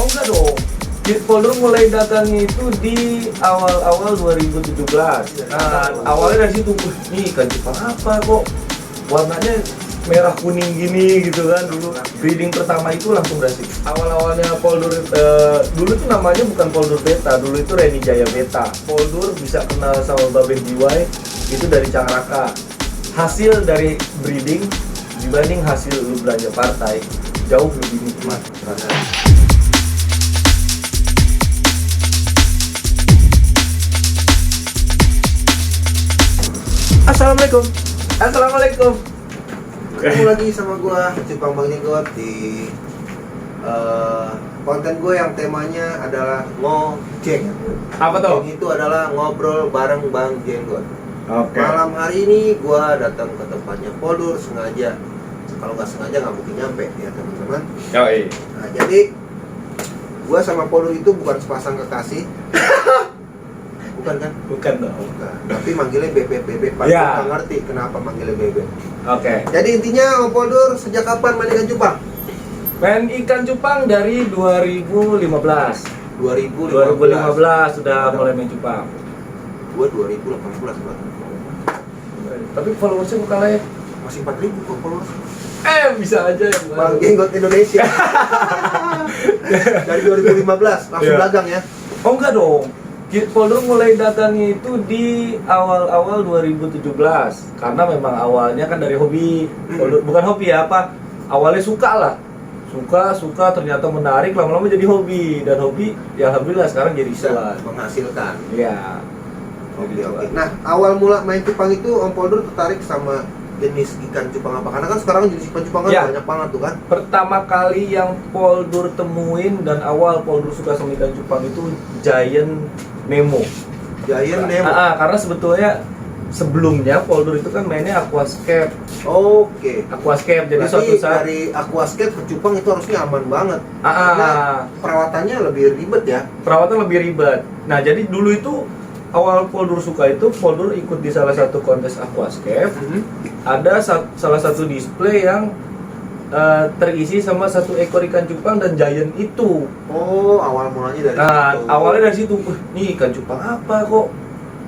Oh enggak dong. Poldur mulai datangnya itu di awal-awal 2017. Nah, awalnya dari situ, nih ikan cupang apa kok warnanya merah kuning gini gitu kan. Dulu breeding pertama itu langsung berhasil. Awal-awalnya Poldur dulu itu namanya bukan Poldur Beta, dulu itu Reni Jaya Beta. Poldur bisa kenal sama Baben Jiwai itu dari Cangraka. Hasil dari breeding dibanding hasil lu belanja partai jauh lebih nikmat. Assalamualaikum. Assalamualaikum. Ketemu lagi sama gua Cupang Bang Jenggot di konten gue yang temanya adalah ngojek. Apa tuh? Itu adalah ngobrol bareng Bang Jenggot. Oke. Malam hari ini gua datang ke tempatnya Poldur sengaja. Kalau nggak sengaja nggak mungkin nyampe ya teman-teman. Yoi. Nah, jadi gua sama Poldur itu bukan sepasang kekasih. Bukan kan? Bukan dong. Bukan. Tapi manggilnya bebek-bebek. Pasti Ya. nggak ngerti kenapa manggilnya bebek. Oke. Jadi intinya Om Poldur sejak kapan main ikan cupang? Main ikan cupang dari 2015. 2015 sudah mulai main cupang. Gua 2018 banget. Tapi followersnya bukan kalah ya. Masih 4.000 kok followers. Bisa aja yang Bang Jenggot Indonesia. Dari 2015 langsung Ya. dagang ya. Oh enggak dong. Poldur mulai datangnya itu di awal-awal 2017 karena memang awalnya kan dari hobi. Poldur, bukan hobi ya, apa awalnya suka lah, suka ternyata menarik, lama-lama jadi hobi, dan hobi ya alhamdulillah sekarang jadi Bisa cuan. menghasilkan. Iya. Oke. Nah, awal mula main cupang itu Om Poldur tertarik sama jenis ikan cupang apa? Karena kan sekarang jenis ikan cupang kan Ya. banyak banget tuh kan. Pertama kali yang Poldur temuin dan awal Poldur suka sama ikan cupang itu Giant Nemo. Giant Nemo. Karena sebetulnya sebelumnya Poldur itu kan mainnya aquascape. Oke. Aquascape, jadi Berarti suatu saat dari aquascape ke cupang itu harusnya aman banget. Ah, Karena perawatannya lebih ribet ya. perawatan lebih ribet. Nah, jadi dulu itu awal Poldur suka itu Poldur ikut di salah satu kontes aquascape. Ada salah satu display yang terisi sama satu ekor ikan cupang dan giant itu. Oh, awal mulanya dari Nah, situ. awalnya dari situ, nih ikan cupang apa kok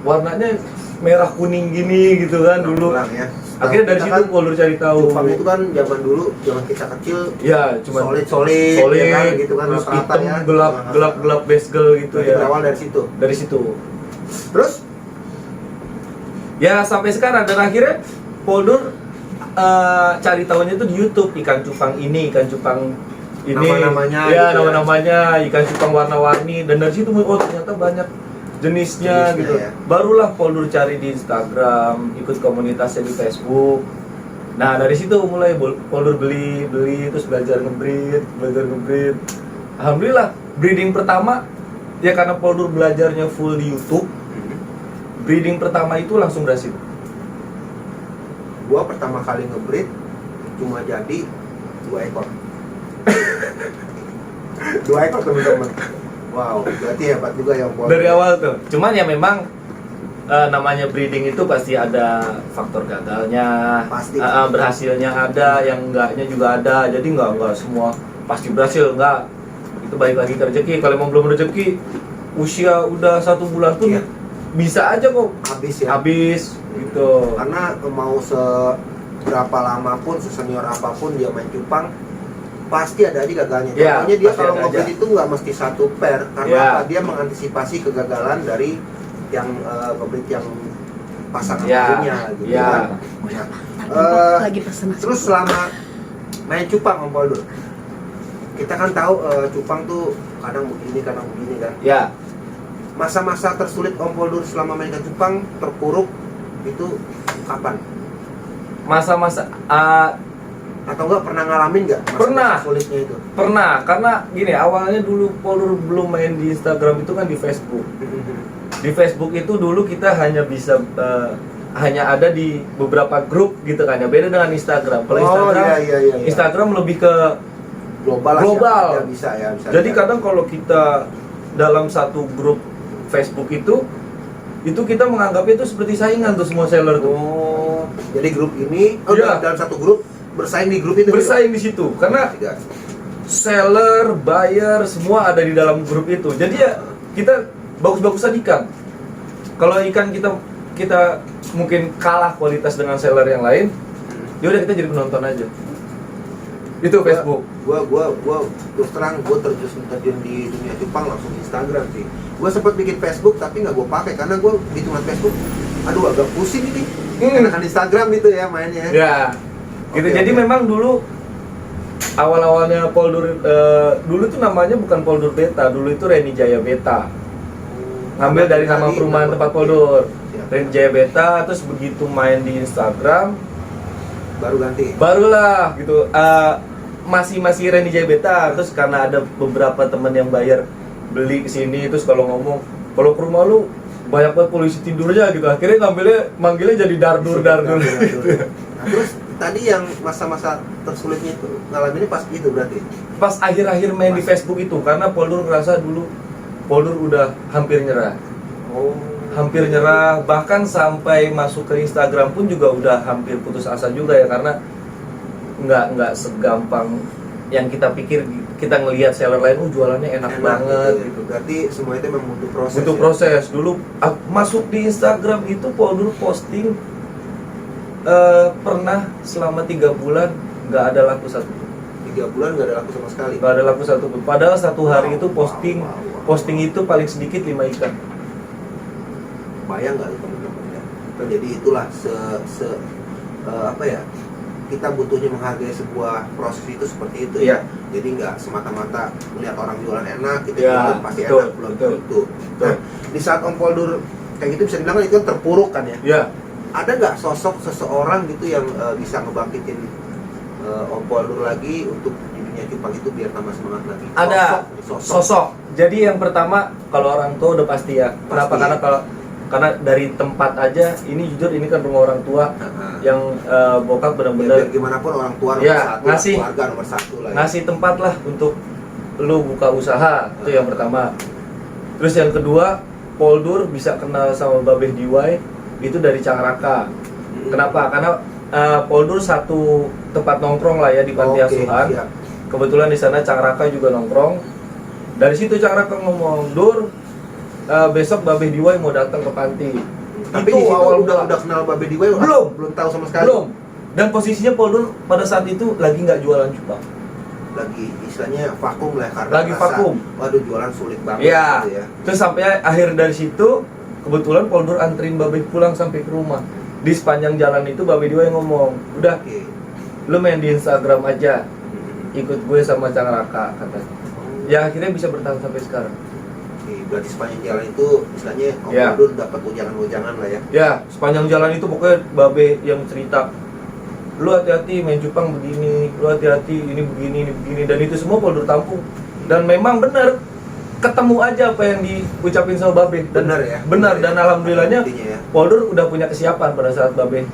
warnanya merah kuning gini gitu kan dulu. Kurang ya. Akhirnya dari Kita situ kan Poldur cari tahu. cupang itu kan zaman dulu, zaman kita kecil Ya, cuma solid ya kan, gitu kan terus rata-rata hitam ya. gelap besgel gitu Berarti ya. berawal dari situ. Dari situ. Terus Ya sampai sekarang, dan akhirnya Poldur cari tahunya itu di YouTube, ikan cupang ini, ikan cupang ini, Nama-namanya ya gitu ya. nama-namanya, ikan cupang warna-warni, dan dari situ oh ternyata banyak jenisnya Jenisnya, gitu. ya. Barulah Poldur cari di Instagram, ikut komunitasnya di Facebook. Nah dari situ mulai Poldur beli terus belajar ngebreed. Alhamdulillah breeding pertama ya karena Poldur belajarnya full di YouTube. Breeding pertama itu langsung berhasil. gua pertama kali ngebreed cuma jadi 2 ekor. 2 ekor teman-teman. Wow, berarti hebat juga ya Om Poldur. Dari awal tuh. Cuman ya memang namanya breeding itu pasti ada faktor gagalnya, Pasti. berhasilnya ada, yang enggaknya juga ada. Jadi enggak semua pasti berhasil, enggak. Itu balik lagi ke rezeki. Kalau emang belum rezeki, usia udah 1 bulan pun Iya. bisa aja kok Habis ya. habis gitu. Karena mau seberapa lama pun, sesenior apapun dia main cupang, pasti ada aja gagalnya. Ya, Contohnya dia pasti kalau ada ngebreed aja. itu nggak mesti 1 pair, karena Ya. apa? Dia mengantisipasi kegagalan dari yang ngebreed yang pasangan Ya, lainnya gitu ya. kan. Nah, Lagi pesen nasi. terus selama main cupang Om Poldur, kita kan tahu cupang tuh kadang begini kan. Ya, Masa-masa tersulit Om Poldur selama mainkan cupang terpuruk itu kapan? masa-masa Atau enggak pernah ngalamin nggak masa-masa Pernah. sulitnya itu? pernah, karena gini, awalnya dulu Poldur belum main di Instagram itu kan di Facebook. Di Facebook itu dulu kita hanya bisa hanya ada di beberapa grup gitu kan ya, beda dengan Instagram. Kalau Instagram, iya. Instagram lebih ke global. global. Ya, bisa. jadi kadang kalau kita dalam satu grup Facebook itu kita menganggapnya itu seperti saingan tuh semua seller tuh. Oh, jadi grup ini Iya. dalam satu grup bersaing di grup itu. Bersaing di situ karena Tidak. seller, buyer, semua ada di dalam grup itu. Jadi ya kita bagus-bagusan ikan. Kalau ikan kita mungkin kalah kualitas dengan seller yang lain, ya udah kita jadi penonton aja. Itu Facebook. Gua terus terang gua terjun di dunia cupang langsung Instagram sih. Gua sempat bikin Facebook tapi nggak gua pakai karena gua hitungan Facebook, aduh agak pusing ini. Enakan Instagram gitu ya mainnya. Ya, gitu. Jadi memang dulu awal-awalnya Poldur, dulu tuh namanya bukan Poldur Beta, dulu itu Reni Jaya Beta. Ngambil dari nama perumahan tempat Poldur. Reni Jaya Beta, terus begitu main di Instagram baru ganti. Barulah gitu. Masih Reni Jaya Beta, terus karena ada beberapa teman yang bayar beli kesini, terus kalau ngomong, kalau ke rumah lu banyak banget polisi tidurnya gitu, akhirnya manggilnya jadi dardur. Gitu. Nah, terus tadi yang masa-masa tersulitnya itu ngalaminnya pas itu berarti? Pas akhir-akhir main di Facebook itu, karena Poldur ngerasa dulu Poldur udah hampir nyerah. Hampir nyerah, bahkan sampai masuk ke Instagram pun juga udah hampir putus asa juga ya, karena nggak segampang yang kita pikir. Kita ngelihat seller lain, jualannya enak banget gitu. Berarti semua itu memang butuh proses. Butuh proses. Dulu masuk di Instagram itu Poldur posting pernah selama 3 bulan nggak ada laku satu. 3 bulan nggak ada laku sama sekali. Nggak ada laku satu pun. Padahal satu hari itu posting itu paling sedikit 5 ikan. Bayang nggak tuh teman-teman ya? Jadi itulah apa ya? Kita butuhnya menghargai sebuah proses itu seperti itu ya. Jadi nggak semata-mata melihat orang jualan enak, kita jualan pasti enak, belum tentu. Nah, di saat Om Poldur kayak gitu bisa dibilang kan itu kan terpuruk kan ya? Iya. Ada nggak sosok seseorang gitu yang bisa ngebangkitin Om Poldur lagi untuk di dunia cupang itu biar tambah semangat lagi? Ada sosok. Jadi yang pertama, kalau orang tua udah pasti ya. Kenapa? Karena dari tempat aja, ini jujur ini kan rumah orang tua yang bokap benar-benar ya, gimana pun orang tua nomor ya, satu, keluarga nomor satu lah ya. Ngasih tempat lah untuk lu buka usaha, itu yang pertama. Terus yang kedua, Poldur bisa kenal sama Babeh Diwai itu dari Cangraka. Kenapa? Karena Poldur satu tempat nongkrong lah ya di panti asuhan. Siap. Kebetulan di sana Cangraka juga nongkrong. Dari situ Cangraka ngomong, "Dur, besok Babeh Diwai mau datang ke panti." Tapi itu di situ awal udah kenal Babeh Diwai? Belum tahu sama sekali. Belum. Dan posisinya Poldur pada saat itu lagi nggak jualan cupang. Lagi istilahnya vakum lah karena Lagi vakum. Waduh, jualan sulit banget Ya. gitu ya. Terus sampai akhir dari situ kebetulan Poldur anterin Babeh pulang sampai ke rumah. Di sepanjang jalan itu Babeh Diwai ngomong, "Udah, lu main di Instagram aja. Ikut gue sama Cangraka," katanya. Ya akhirnya bisa bertahan sampai sekarang. Berarti sepanjang jalan itu istilahnya Om Poldur dapat ujangan-ujangan lah ya. Ya, sepanjang jalan itu pokoknya Babeh yang cerita, "Lu hati-hati main cupang begini, lu hati-hati ini begini, dan itu semua Poldur tampung. Dan memang benar, ketemu aja apa yang diucapin sama Babeh. Benar ya? Benar, dan alhamdulillahnya ya. Poldur udah punya kesiapan pada saat Babeh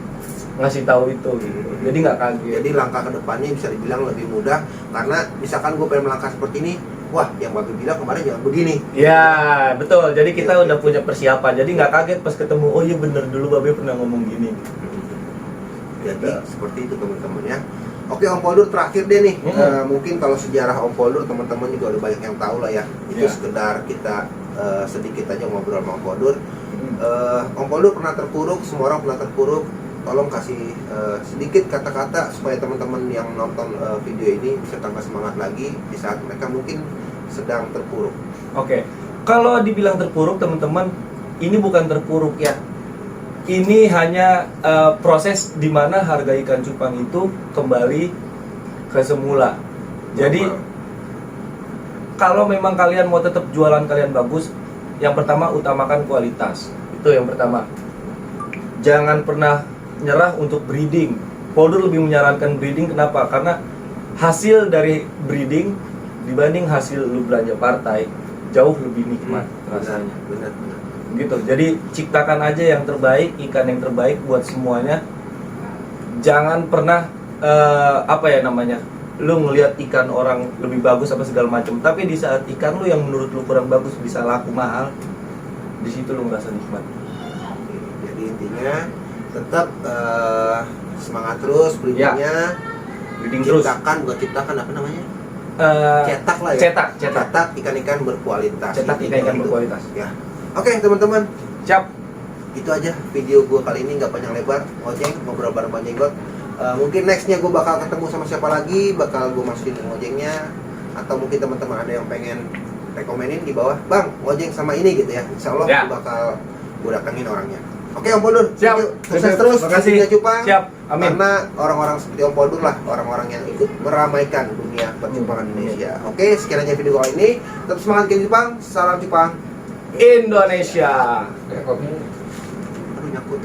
ngasih tahu itu gitu. Jadi nggak kaget. Jadi langkah kedepannya bisa dibilang lebih mudah karena misalkan gue pengen melangkah seperti ini, wah yang Babeh bilang kemarin jangan begini. Ya betul. Jadi kita udah punya persiapan. Jadi nggak kaget pas ketemu. Oh iya bener, dulu Babeh pernah ngomong gini. Jadi seperti itu teman-teman ya. Oke Om Poldur, terakhir deh nih. Mungkin kalau sejarah Om Poldur teman-teman juga udah banyak yang tahu lah ya. Itu sekedar kita sedikit aja ngobrol sama Om Poldur. Om Poldur pernah terpuruk, semua orang pernah terpuruk. Tolong kasih sedikit kata-kata supaya teman-teman yang nonton video ini bisa tambah semangat lagi di saat mereka mungkin sedang terpuruk. Oke. Kalau dibilang terpuruk teman-teman, ini bukan terpuruk ya. Ini hanya proses di mana harga ikan cupang itu kembali ke semula. Jadi kalau memang kalian mau tetap jualan kalian bagus, yang pertama utamakan kualitas. Itu yang pertama. Jangan pernah nyerah untuk breeding. Poldur lebih menyarankan breeding, kenapa? Karena hasil dari breeding dibanding hasil lu belanja partai jauh lebih nikmat rasanya. Benar. Gitu. Jadi ciptakan aja yang terbaik, ikan yang terbaik buat semuanya. Jangan pernah lu ngelihat ikan orang lebih bagus apa segala macam, tapi di saat ikan lu yang menurut lu kurang bagus bisa laku mahal, di situ lu ngerasa nikmat. Jadi intinya tetap semangat terus breedingnya, breeding terus. Ciptakan apa namanya? cetak lah ya. Cetak ikan-ikan berkualitas. Cetak ikan-ikan berkualitas. Ya. Oke, teman-teman. Siap. Itu aja video gue kali ini, nggak panjang lebar. Ngojeng, ngobrol bareng Bang Jenggot. Mungkin nextnya gue bakal ketemu sama siapa lagi, bakal gue masukin ke ngojengnya, atau mungkin teman-teman ada yang pengen rekomenin di bawah, Bang, ngojeng sama ini gitu ya. Insya Allah Ya. bakal gue datengin orangnya. Oke Om Poldur, Siap. sukses terus. Terima kasih. Dunia Cupang. Siap. Amin. Karena orang-orang seperti Om Poldur lah, orang-orang yang ikut meramaikan dunia percupangan Indonesia. Oke, sekian aja video kali ini. Tetap semangat ke Jepang, salam Jepang Indonesia. Aduh nyangkut.